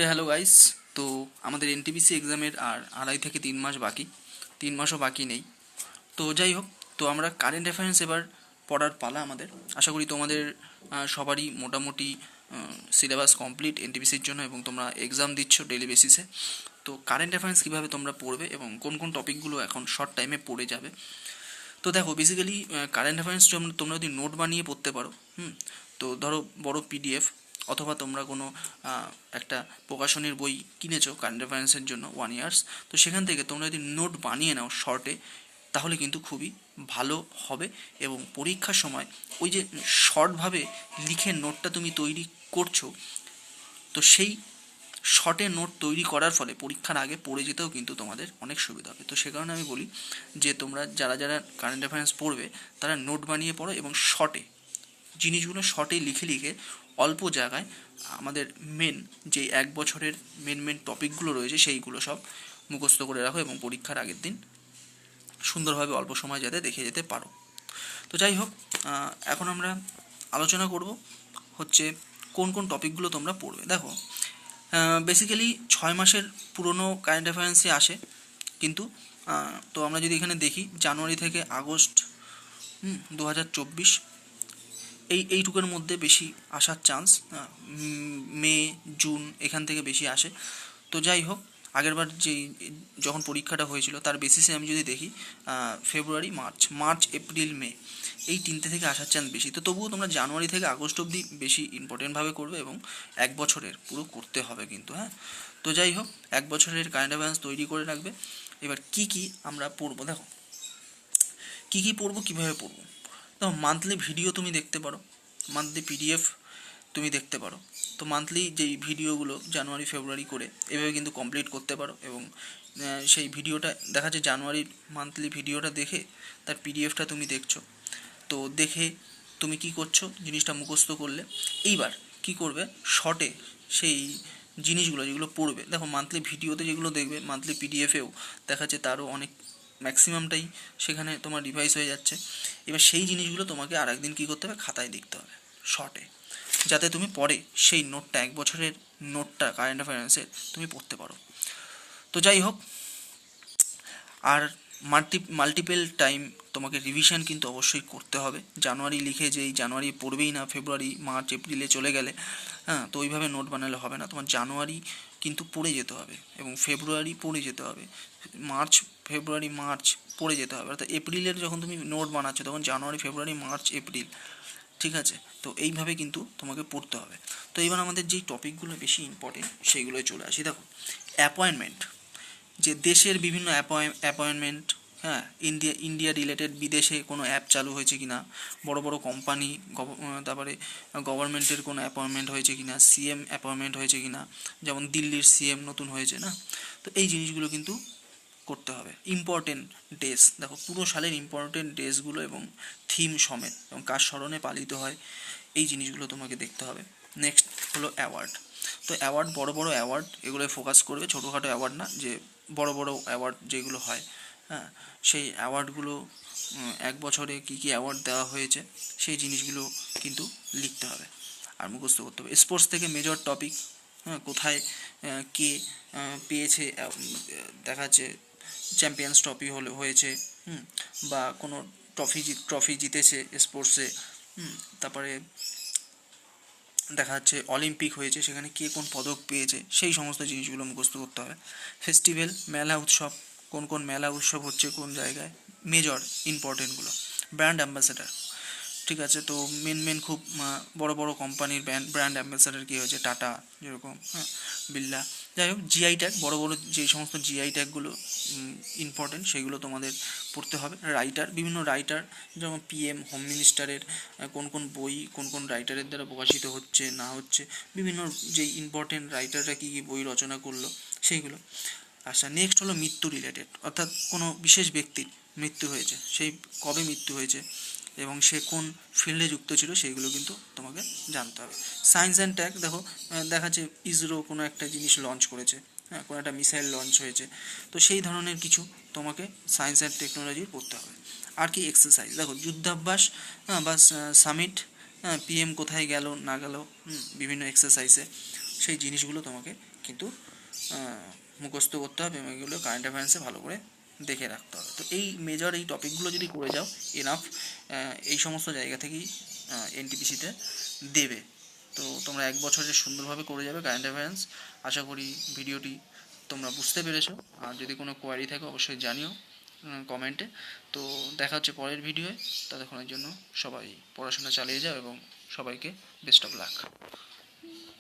Hello guys. তো আমাদের NTPC এক্সামের আর 2.5 থেকে 3 মাস বাকি, 3 মাসও বাকি নেই। তো যাই হোক, তো আমরা কারেন্ট অ্যাফেয়ার্স এবার পড়ার পালা আমাদের। আশা করি তোমাদের সবারই মোটামুটি সিলেবাস কমপ্লিট এনটিপিসির জন্য, এবং তোমরা এক্সাম দিচ্ছ ডেলি বেসিসে। তো কারেন্ট অ্যাফেয়ার্স কীভাবে তোমরা পড়বে এবং কোন কোন টপিকগুলো এখন শর্ট টাইমে পড়ে যাবে। তো দেখো, বেসিক্যালি কারেন্ট অ্যাফেয়ার্স তোমরা যদি নোট বানিয়ে পড়তে পারো, তো ধরো বড় পিডিএফ, অথবা তোমরা কোনো একটা প্রকাশনীর বই কিনেছো কারেন্ট অ্যাফেয়ার্সের জন্য 1 ইয়ার্স, তো সেখান থেকে তোমরা যদি নোট বানিয়ে নাও শর্টে, তাহলে কিন্তু খুবই ভালো হবে। এবং পরীক্ষার সময় ওই যে শর্টভাবে লিখে নোটটা তুমি তৈরি করছো, তো সেই শর্টে নোট তৈরি করার ফলে পরীক্ষার আগে পড়ে যেতেও কিন্তু তোমাদের অনেক সুবিধা হবে। তো সে কারণে আমি বলি যে তোমরা যারা যারা কারেন্ট অ্যাফেয়ার্স পড়বে, তারা নোট বানিয়ে পড়ো এবং শর্টে জিনিসগুলো শর্টে লিখে লিখে অল্প জায়গায় আমাদের মেন যে 1 বছরের মেন মেন টপিকগুলো রয়েছে সেইগুলো সব মুখস্থ করে রাখো, এবং পরীক্ষার আগের দিন সুন্দরভাবে অল্প সময় যাতে দেখে যেতে পারো। তো যাই হোক, এখন আমরা আলোচনা করব হচ্ছে কোন কোন টপিকগুলো তোমরা পড়বে। দেখো, বেসিক্যালি 6 মাসের পুরনো কারেন্ট অ্যাফেয়ার্সই আসে, কিন্তু তো আমরা যদি এখানে দেখি জানুয়ারি থেকে আগস্ট 2024, এইটুকুর মধ্যে বেশি আসার চান্স, মে জুন এখান থেকে বেশি আসে। তো যাই হোক, আগেরবার যখন পরীক্ষাটা হয়েছিল তার বেসিসে আমি যদি দেখি ফেব্রুয়ারি মার্চ এপ্রিল মে এই 3টে থেকে আসার চান্স বেশি। তো তবুও তোমরা জানুয়ারি থেকে আগস্ট অবধি বেশি ইম্পর্টেন্টভাবে করবে, এবং 1 বছরের পুরো করতে হবে কিন্তু, হ্যাঁ। তো যাই হোক, 1 বছরের কারেন্ট অ্যাফেয়ার্স তৈরি করে রাখবে। এবার কি আমরা পড়বো, দেখো কি পড়বো, কীভাবে পড়বো। তো মান্থলি ভিডিও তুমি দেখতে পারো, মান্থলি পিডিএফ তুমি দেখতে পারো। তো মান্থলি যেই ভিডিওগুলো জানুয়ারি ফেব্রুয়ারি করে এভাবে কিন্তু কমপ্লিট করতে পারো, এবং সেই ভিডিওটা দেখা যায় জানুয়ারির মান্থলি ভিডিওটা দেখে তার পিডিএফটা তুমি দেখছো। তো দেখে তুমি কি করছো, জিনিসটা মুখস্থ করলে এইবার কি করবে, শর্টে সেই জিনিসগুলো যেগুলো পড়বে, দেখো মান্থলি ভিডিওতে যেগুলো দেখবে মান্থলি পিডিএফেও দেখা যাচ্ছে তারও অনেক ম্যাক্সিমামটাই সেখানে তোমার রিভাইজ হয়ে যাচ্ছে। এবার সেই জিনিসগুলো তোমাকে আর একদিন কী করতে হবে, খাতায় লিখতে হবে শর্টে, যাতে তুমি পরে সেই নোটটা 1 বছরের নোটটা কারেন্ট অ্যাফেয়ার্সের তুমি পড়তে পারো। তো যাই হোক, আর মাল্টিপল টাইম তোমাকে রিভিশন কিন্তু অবশ্যই করতে হবে। জানুয়ারি লিখে যেই জানুয়ারি পড়বেই না, ফেব্রুয়ারি মার্চ এপ্রিলে চলে গেলে, হ্যাঁ, তো ওইভাবে নোট বানালে হবে না। তোমার জানুয়ারি কিন্তু পড়ে যেতে হবে, এবং ফেব্রুয়ারি পড়ে যেতে হবে, ফেব্রুয়ারি মার্চ পড়ে যেতে হবে। অর্থাৎ এপ্রিলের যখন তুমি নোট বানাচ্ছো তখন জানুয়ারি ফেব্রুয়ারি মার্চ এপ্রিল, ঠিক আছে। তো এইভাবে কিন্তু তোমাকে পড়তে হবে। তো এবার আমাদের যেই টপিকগুলো বেশি ইম্পর্টেন্ট সেইগুলোয় চলে আসি। দেখো, অ্যাপয়েন্টমেন্ট, যে দেশের বিভিন্ন অ্যাপয়েন্টমেন্ট, হ্যাঁ, ইন্ডিয়া রিলেটেড বিদেশে কোনো অ্যাপ চালু হয়েছে কি না, বড় বড় কোম্পানি, তারপরে গভর্নমেন্টের কোনো অ্যাপয়েন্টমেন্ট হয়েছে কি না, সিএম অ্যাপয়েন্টমেন্ট হয়েছে কি না, যেমন দিল্লির সিএম নতুন হয়েছে না। তো এই জিনিসগুলো কিন্তু করতে হবে। ইম্পর্টেন্ট ডেজ, দেখো পুরো সালের ইম্পর্টেন্ট ডেজগুলো এবং থিম সমেত, এবং কার স্মরণে পালিত হয়, এই জিনিসগুলো তোমাকে দেখতে হবে। নেক্সট হলো অ্যাওয়ার্ড। তো অ্যাওয়ার্ড, বড় বড় অ্যাওয়ার্ড, এগুলোয় ফোকাস করবে, ছোটোখাটো অ্যাওয়ার্ড না, যে বড় বড় অ্যাওয়ার্ড যেগুলো হয়, হ্যাঁ, সেই অ্যাওয়ার্ডগুলো 1 বছরে কী কী অ্যাওয়ার্ড দেওয়া হয়েছে সেই জিনিসগুলো কিন্তু লিখতে হবে আর মুখস্থ করতে হবে। স্পোর্টস থেকে মেজর টপিক, হ্যাঁ, কোথায় কে পেয়েছে, দেখা যাচ্ছে চ্যাম্পিয়ন্স ট্রফি হয়েছে, বা কোনো ট্রফি জিতেছে স্পোর্টসে, তারপরে দেখা যাচ্ছে অলিম্পিক হয়েছে, সেখানে কে কোন পদক পেয়েছে, সেই সমস্ত জিনিসগুলো মুখস্থ করতে হবে। ফেস্টিভ্যাল, মেলা উৎসব, কোন কোন মেলা উৎসব হচ্ছে কোন জায়গায়, মেজর ইম্পর্টেন্টগুলো। ব্র্যান্ড অ্যাম্বাসেডার, ঠিক আছে। তো মেন খুব বড় বড় কোম্পানির ব্র্যান্ড অ্যাম্বাসেডার কী হয়েছে, টাটা যেরকম, হ্যাঁ, বিড়লা। যাই হোক, জিআই ট্যাগ, বড় বড় যে সমস্ত জিআই ট্যাগগুলো ইম্পর্টেন্ট সেগুলো তোমাদের পড়তে হবে। রাইটার, বিভিন্ন রাইটার, যেমন পিএম, হোম মিনিস্টারের কোন কোন বই কোন কোন রাইটারের দ্বারা প্রকাশিত হচ্ছে না হচ্ছে, বিভিন্ন যেই ইম্পর্টেন্ট রাইটাররা কী কী বই রচনা করলো সেইগুলো। আচ্ছা, নেক্সট হলো মৃত্যু রিলেটেড, অর্থাৎ কোনো বিশেষ ব্যক্তির মৃত্যু হয়েছে, সেই কবে মৃত্যু হয়েছে এবং সে কোন ফিল্ডে যুক্ত ছিল সেইগুলো কিন্তু তোমাকে জানতে হবে। সায়েন্স অ্যান্ড টেক, দেখো দেখা যাচ্ছে ইসরো কোনো একটা জিনিস লঞ্চ করেছে, হ্যাঁ, কোনো একটা মিসাইল লঞ্চ হয়েছে, তো সেই ধরনের কিছু তোমাকে সায়েন্স অ্যান্ড টেকনোলজি পড়তে হবে। আর কি, এক্সারসাইজ, দেখো যুদ্ধাভ্যাস, বা সামিট, পিএম কোথায় গেল না গেল, বিভিন্ন এক্সারসাইজে সেই জিনিসগুলো তোমাকে কিন্তু মুখস্থ করতে হবে এবং এগুলো কারেন্ট অ্যাফেয়ার্সে ভালো করে দেখে রাখতে হবে। তো এই মেজর এই টপিকগুলো যদি করে যাও এনাফ, এই সমস্ত জায়গা থেকেই এনটিপিসিতে দেবে। তো তোমরা এক বছরে সুন্দরভাবে করে যাবে কারেন্ট অ্যাফেয়ার্স। আশা করি ভিডিওটি তোমরা বুঝতে পেরেছো। আর যদি কোনো কোয়ারি থাকে অবশ্যই জানিও কমেন্টে। তো দেখা হচ্ছে পরের ভিডিওয়ে। ততক্ষণের জন্য সবাই পড়াশোনা চালিয়ে যাও এবং সবাইকে বেস্ট অফ লাক।